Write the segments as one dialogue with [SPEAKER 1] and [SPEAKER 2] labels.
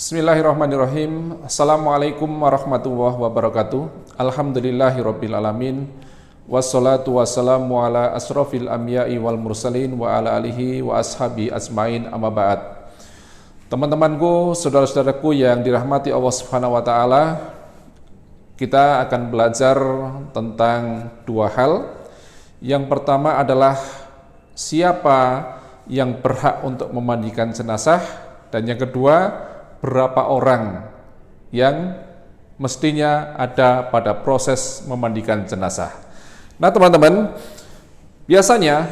[SPEAKER 1] Bismillahirrahmanirrahim. Assalamualaikum warahmatullahi wabarakatuh. Alhamdulillahirabbil alamin. Wassalatu wassalamu ala asrofil anbiya'i wal mursalin wa ala alihi wa ashabi asmain amma ba'd. Teman-temanku, saudara-saudaraku yang dirahmati Allah Subhanahu wa taala, kita akan belajar tentang dua hal. Yang pertama adalah siapa yang berhak untuk memandikan jenazah, dan yang kedua, berapa orang yang mestinya ada pada proses memandikan jenazah. Nah teman-teman, biasanya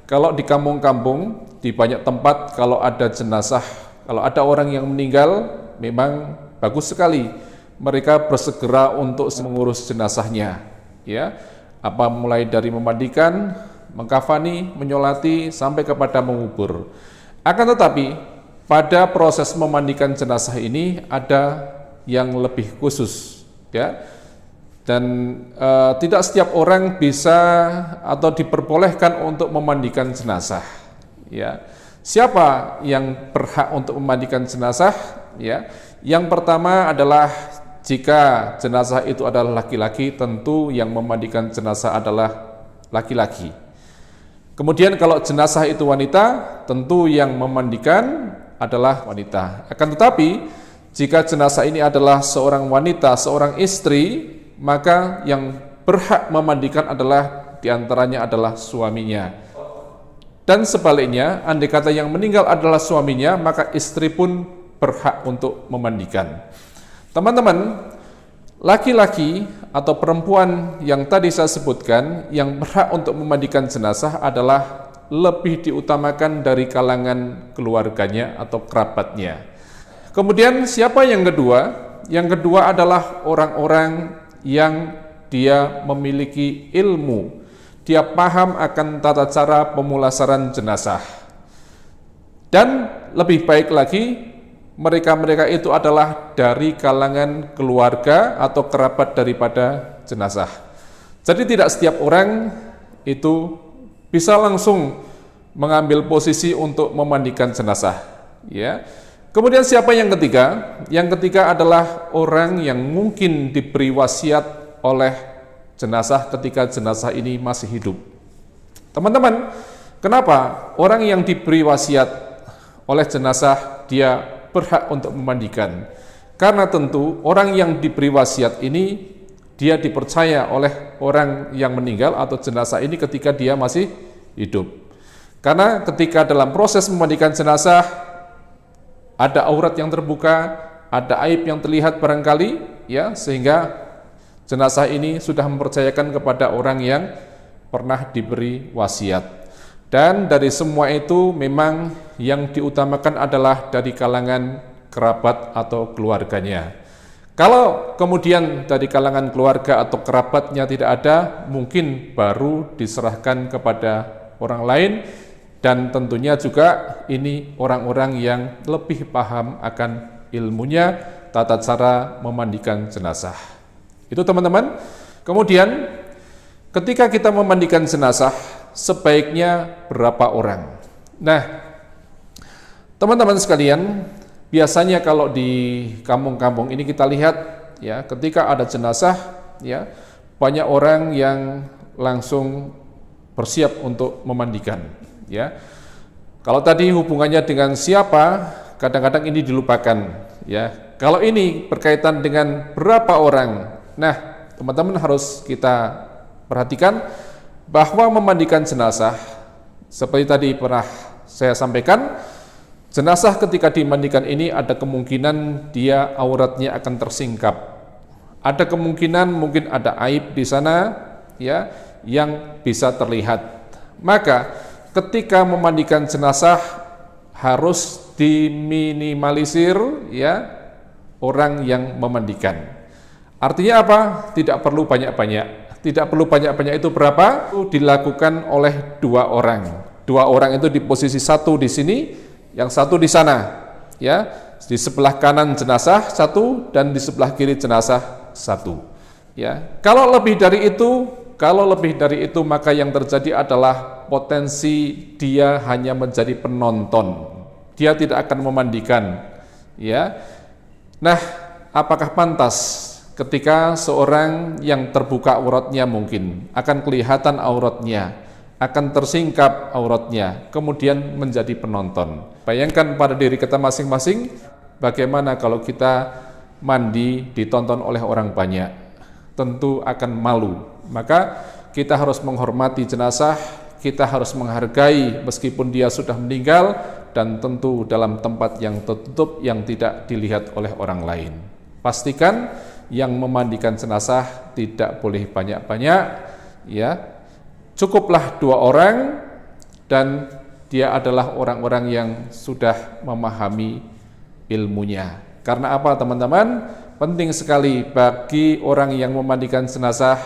[SPEAKER 1] kalau di kampung-kampung, di banyak tempat kalau ada jenazah, kalau ada orang yang meninggal, memang bagus sekali mereka bersegera untuk mengurus jenazahnya, ya. Apa mulai dari memandikan, mengkafani, menyolati sampai kepada mengubur. Akan tetapi pada proses memandikan jenazah ini ada yang lebih khusus, ya. Dan tidak setiap orang bisa atau diperbolehkan untuk memandikan jenazah, ya. Siapa yang berhak untuk memandikan jenazah? Ya, yang pertama adalah jika jenazah itu adalah laki-laki, tentu yang memandikan jenazah adalah laki-laki. Kemudian kalau jenazah itu wanita, tentu yang memandikan adalah wanita. Akan tetapi jika jenazah ini adalah seorang wanita, seorang istri, maka yang berhak memandikan adalah diantaranya adalah suaminya. Dan sebaliknya, andai kata yang meninggal adalah suaminya, maka istri pun berhak untuk memandikan. Teman-teman, laki-laki atau perempuan yang tadi saya sebutkan yang berhak untuk memandikan jenazah adalah lebih diutamakan dari kalangan keluarganya atau kerabatnya. Kemudian siapa yang kedua? Yang kedua adalah orang-orang yang dia memiliki ilmu, dia paham akan tata cara pemulasaran jenazah. Dan lebih baik lagi, mereka-mereka itu adalah dari kalangan keluarga atau kerabat daripada jenazah. Jadi tidak setiap orang itu bisa langsung mengambil posisi untuk memandikan jenazah, ya. Kemudian siapa yang ketiga? Yang ketiga adalah orang yang mungkin diberi wasiat oleh jenazah ketika jenazah ini masih hidup. Teman-teman, kenapa orang yang diberi wasiat oleh jenazah dia berhak untuk memandikan? Karena tentu orang yang diberi wasiat ini dia dipercaya oleh orang yang meninggal atau jenazah ini ketika dia masih hidup. Karena ketika dalam proses memandikan jenazah ada aurat yang terbuka, ada aib yang terlihat barangkali, ya, sehingga jenazah ini sudah mempercayakan kepada orang yang pernah diberi wasiat. Dan dari semua itu memang yang diutamakan adalah dari kalangan kerabat atau keluarganya. Kalau kemudian dari kalangan keluarga atau kerabatnya tidak ada, mungkin baru diserahkan kepada orang lain, dan tentunya juga ini orang-orang yang lebih paham akan ilmunya, tata cara memandikan jenazah. Itu teman-teman. Kemudian ketika kita memandikan jenazah, sebaiknya berapa orang? Nah, teman-teman sekalian, biasanya kalau di kampung-kampung ini kita lihat, ya, ketika ada jenazah, ya, banyak orang yang langsung bersiap untuk memandikan, ya. Kalau tadi hubungannya dengan siapa, kadang-kadang ini dilupakan, ya. Kalau ini berkaitan dengan berapa orang, nah, teman-teman harus kita perhatikan bahwa memandikan jenazah seperti tadi pernah saya sampaikan, jenazah ketika dimandikan ini ada kemungkinan dia auratnya akan tersingkap. Ada kemungkinan mungkin ada aib di sana, ya, yang bisa terlihat. Maka ketika memandikan jenazah harus diminimalisir, ya, orang yang memandikan. Artinya apa? Tidak perlu banyak-banyak. Tidak perlu banyak-banyak itu berapa? Itu dilakukan oleh dua orang. Dua orang itu di posisi satu di sini, yang satu di sana, ya, di sebelah kanan jenazah satu dan di sebelah kiri jenazah satu, ya. Kalau lebih dari itu maka yang terjadi adalah potensi dia hanya menjadi penonton, dia tidak akan memandikan, ya. Nah, apakah pantas ketika seorang yang terbuka auratnya mungkin akan kelihatan auratnya, akan tersingkap auratnya, kemudian menjadi penonton? Bayangkan pada diri kita masing-masing, bagaimana kalau kita mandi ditonton oleh orang banyak? Tentu akan malu. Maka kita harus menghormati jenazah, kita harus menghargai meskipun dia sudah meninggal, dan tentu dalam tempat yang tertutup yang tidak dilihat oleh orang lain. Pastikan yang memandikan jenazah tidak boleh banyak-banyak, ya. Cukuplah 2 orang, dan dia adalah orang-orang yang sudah memahami ilmunya. Karena apa, teman-teman? Penting sekali bagi orang yang memandikan jenazah,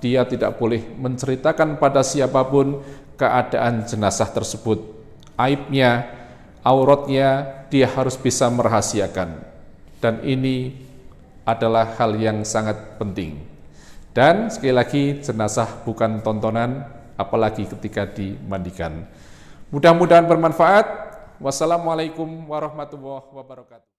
[SPEAKER 1] dia tidak boleh menceritakan pada siapapun keadaan jenazah tersebut. Aibnya, auratnya, dia harus bisa merahasiakan. Dan ini adalah hal yang sangat penting. Dan sekali lagi, jenazah bukan tontonan, apalagi ketika dimandikan. Mudah-mudahan bermanfaat. Wassalamualaikum warahmatullahi wabarakatuh.